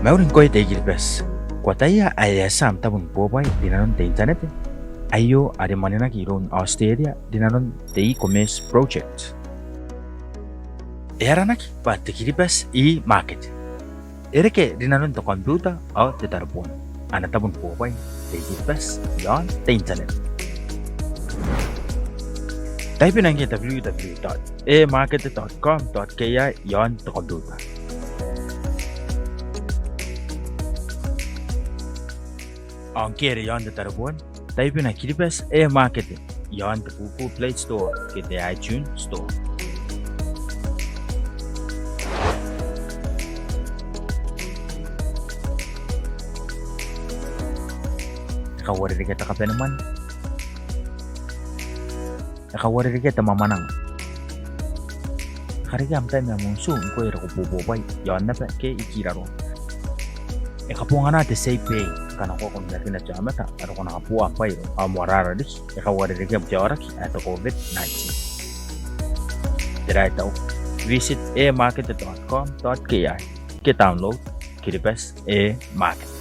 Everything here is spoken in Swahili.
Maurin koy te Kiribati. Kwataya ayasam tabun bobay dinanon te internet. Ayo ademanina kiron Australia dinanon te e-commerce project. Eranak pa te Kiribati E-Mwakete. Ereke dinanon te computer o te telepon. Ana tabun bobay te Kiribati yon te internet. Type in ang www.emwakete.com.ki yon te computer. Ang kere yon te telepon. Type in ang Kiribati E-Mwakete yon te Google Play Store ke te iTunes Store. Nakawari kita kape naman. Nakawari kita mamanang. Karigam tayo na mong soon ko ira ko bubobay. Yon na pa ke ikiraro. Ikapunga natin say pay. Kanako kung natin na jamata. Ano ko nakapuan pa yun. Amuarara di. Nakawari kita jawarak ato COVID-19. Diray tao. Visit emwakete.com.ki. Download Kiribati E-Mwakete.